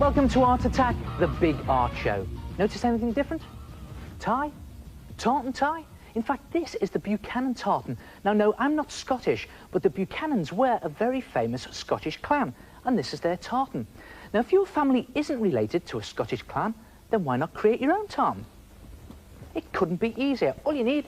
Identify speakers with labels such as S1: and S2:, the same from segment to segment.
S1: Welcome to Art Attack, the big art show. Notice anything different? Tie? Tartan tie? In fact, this is the Buchanan tartan. Now, no, I'm not Scottish, but the Buchanans were a very famous Scottish clan, and this is their tartan. Now, if your family isn't related to a Scottish clan, then why not create your own tartan? It couldn't be easier. All you need,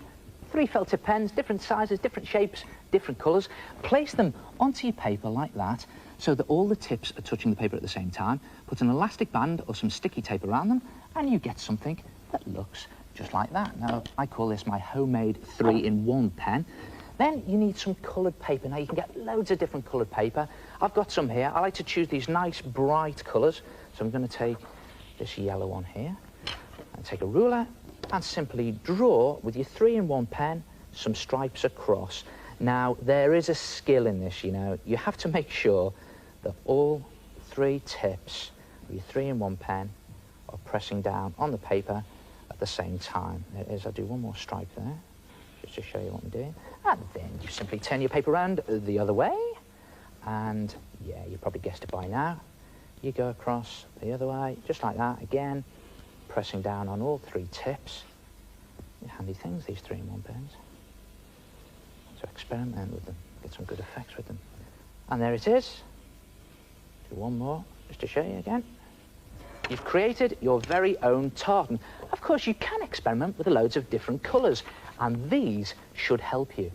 S1: 3 felt tip pens, different sizes, different shapes, different colours. Place them onto your paper like that, so that all the tips are touching the paper at the same time. Put an elastic band or some sticky tape around them, and you get something that looks just like that. Now, I call this my homemade 3-in-1 pen. Then you need some coloured paper. Now, you can get loads of different coloured paper. I've got some here. I like to choose these nice, bright colours. So I'm going to take this yellow one here, and take a ruler, and simply draw, with your 3-in-1 pen, some stripes across. Now, there is a skill in this, you know. You have to make sure that all 3 tips of your 3-in-1 pen are pressing down on the paper at the same time. There it is. I'll do one more stripe there, just to show you what I'm doing. And then you simply turn your paper around the other way, and yeah, you probably guessed it by now. You go across the other way, just like that, again, pressing down on all 3 tips. Handy things, these 3-in-1 pens. So experiment with them, get some good effects with them. And there it is. Do one more, just to show you again. You've created your very own tartan. Of course, you can experiment with loads of different colours, and these should help you.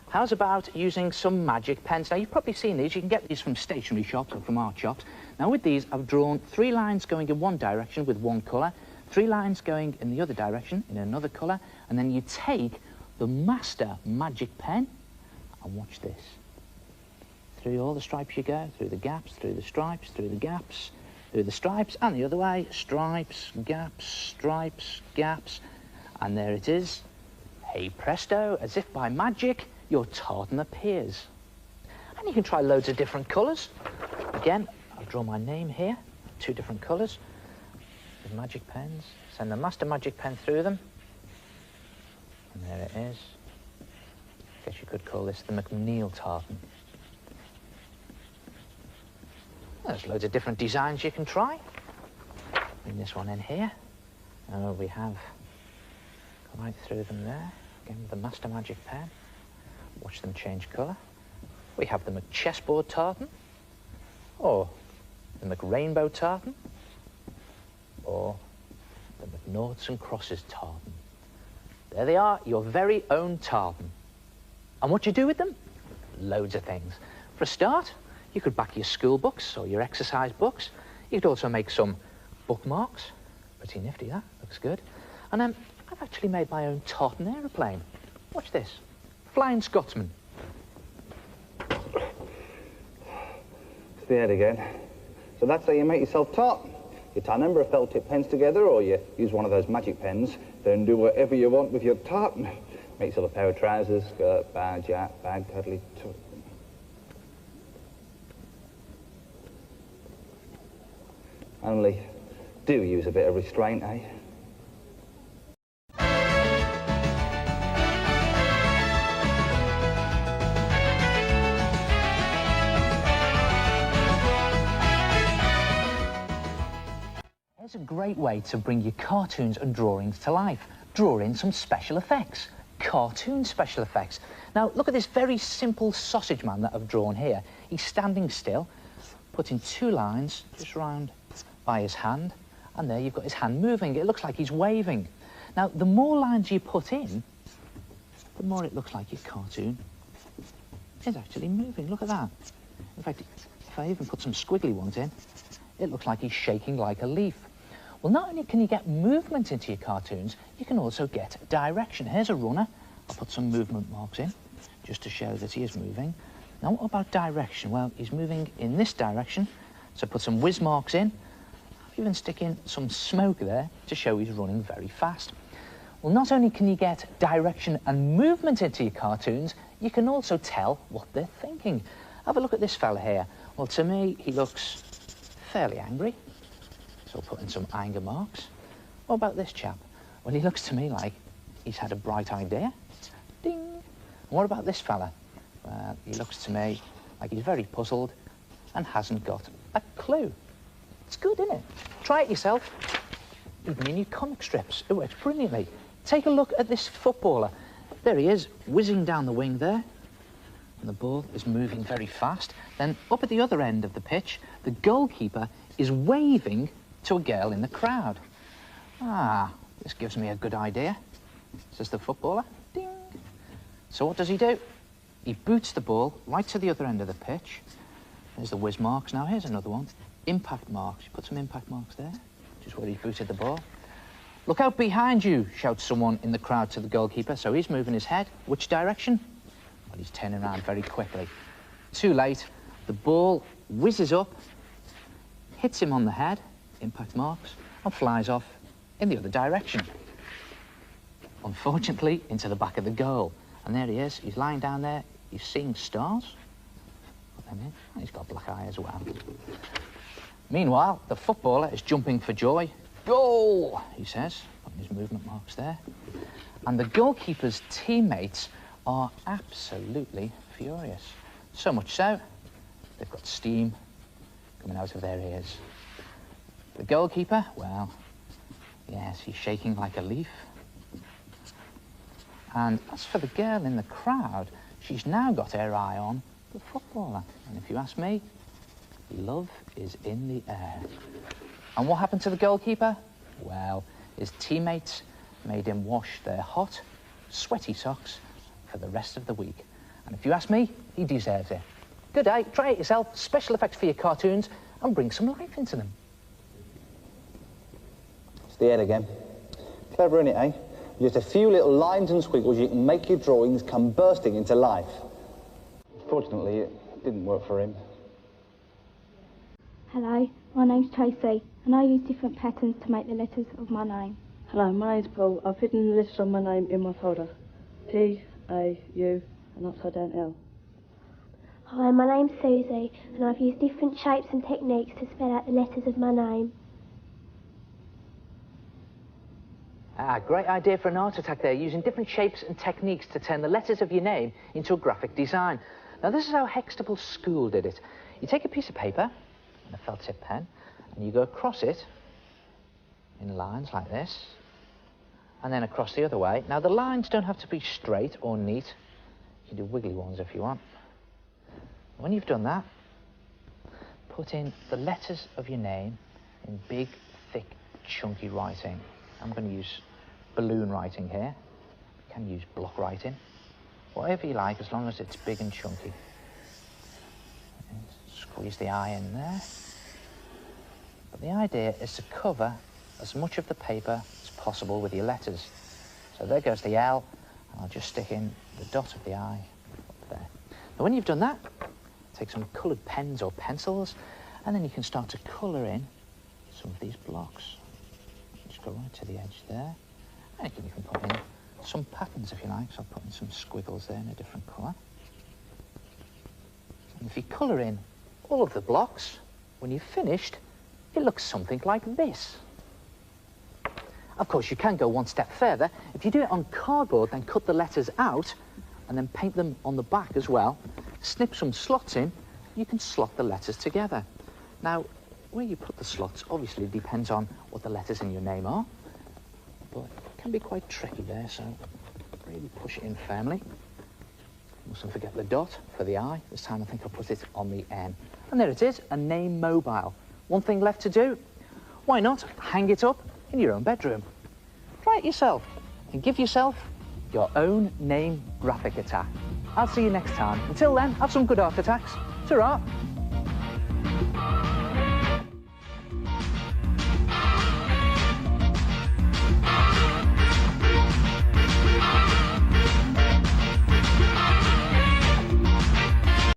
S1: How's about using some magic pens? Now, you've probably seen these. You can get these from stationery shops or from art shops. Now, with these, I've drawn 3 lines going in one direction with one colour, 3 lines going in the other direction in another colour, and then you take the master magic pen, and watch this. Through all the stripes you go, through the gaps, through the stripes, through the gaps, through the stripes, and the other way, stripes, gaps, and there it is. Hey presto, as if by magic, your tartan appears. And you can try loads of different colours. Again, I'll draw my name here, 2 different colours, with magic pens. Send the master magic pen through them. And there it is. I guess you could call this the McNeil tartan. There's loads of different designs you can try. Bring this one in here. We have right through them there. Again with the master magic pen. Watch them change colour. We have the McChessboard tartan, or the McRainbow tartan, or the McNaughts and Crosses tartan. There they are, your very own tartan. And what do you do with them? Loads of things. For a start, you could back your school books or your exercise books. You could also make some bookmarks. Pretty nifty, that. Looks good. And then I've actually made my own tartan aeroplane. Watch this. Flying Scotsman.
S2: It's the head again. So that's how you make yourself tartan. You tie a number of felt tip pens together, or you use one of those magic pens, then do whatever you want with your tartan. Make yourself a pair of trousers, skirt, badge, hat, bag, cuddly. Only, do use a bit of restraint, eh?
S1: Here's a great way to bring your cartoons and drawings to life. Draw in some special effects. Cartoon special effects. Now, look at this very simple sausage man that I've drawn here. He's standing still, putting 2 lines just round by his hand, and there you've got his hand moving. It looks like he's waving. Now, the more lines you put in, the more it looks like your cartoon is actually moving. Look at that. In fact, if I even put some squiggly ones in, it looks like he's shaking like a leaf. Well, not only can you get movement into your cartoons, you can also get direction. Here's a runner. I'll put some movement marks in, just to show that he is moving. Now, what about direction? Well, he's moving in this direction, so put some whiz marks in. I've even stick in some smoke there to show he's running very fast. Well, not only can you get direction and movement into your cartoons, you can also tell what they're thinking. Have a look at this fella here. Well, to me, he looks fairly angry. So I'll put in some anger marks. What about this chap? Well, he looks to me like he's had a bright idea. Ding! And what about this fella? Well, he looks to me like he's very puzzled and hasn't got a clue. It's good, isn't it? Try it yourself. Even in your comic strips, it works brilliantly. Take a look at this footballer. There he is, whizzing down the wing there. And the ball is moving very fast. Then up at the other end of the pitch, the goalkeeper is waving to a girl in the crowd. Ah, this gives me a good idea, says the footballer. Ding. So what does he do? He boots the ball right to the other end of the pitch. There's the whiz marks. Now here's another one. Impact marks. You put some impact marks there, which is where he booted the ball. Look out behind you, shouts someone in the crowd to the goalkeeper. So he's moving his head. Which direction? Well, he's turning around very quickly. Too late. The ball whizzes up, hits him on the head, impact marks, and flies off in the other direction. Unfortunately, into the back of the goal. And there he is. He's lying down there. He's seeing stars. Put them in. And he's got a black eye as well. Meanwhile, the footballer is jumping for joy. Goal, he says, putting his movement marks there. And the goalkeeper's teammates are absolutely furious. So much so, they've got steam coming out of their ears. The goalkeeper, well, yes, he's shaking like a leaf. And as for the girl in the crowd, she's now got her eye on the footballer. And if you ask me, love is in the air. And what happened to the goalkeeper? Well, his teammates made him wash their hot, sweaty socks for the rest of the week. And if you ask me, he deserves it. Good day, try it yourself, special effects for your cartoons, and bring some life into them.
S2: It's the head again. Clever, innit, eh? Just a few little lines and squiggles, you can make your drawings come bursting into life. Fortunately, it didn't work for him.
S3: Hello, my name's Tracy, and I use different patterns to make the letters of my name.
S4: Hello, my name's Paul. I've hidden the letters of my name in my folder. T, A, U, and upside down L.
S3: Hi, my name's Susie, and I've used different shapes and techniques to spell out the letters of my name.
S1: Ah, great idea for an art attack there, using different shapes and techniques to turn the letters of your name into a graphic design. Now, this is how Hextable School did it. You take a piece of paper and a felt tip pen, and you go across it in lines like this, and then across the other way. Now, the lines don't have to be straight or neat. You can do wiggly ones if you want. When you've done that, put in the letters of your name in big, thick, chunky writing. I'm going to use balloon writing here. You can use block writing. Whatever you like, as long as it's big and chunky. And squeeze the I in there. But the idea is to cover as much of the paper as possible with your letters. So there goes the L, and I'll just stick in the dot of the I up there. Now, when you've done that, take some coloured pens or pencils, and then you can start to colour in some of these blocks. Just go right to the edge there. And you can put in some patterns if you like, so I'll put in some squiggles there in a different colour. And if you colour in all of the blocks, when you've finished, it looks something like this. Of course, you can go one step further. If you do it on cardboard, then cut the letters out and then paint them on the back as well. Snip some slots in, you can slot the letters together. Now, where you put the slots obviously depends on what the letters in your name are, but it can be quite tricky there, so really push it in firmly. Mustn't forget the dot for the I. This time I think I'll put it on the N. And there it is, a name mobile. One thing left to do. Why not hang it up in your own bedroom? Try it yourself and give yourself your own name graphic attack. I'll see you next time. Until then, have some good art attacks. Ta-ra!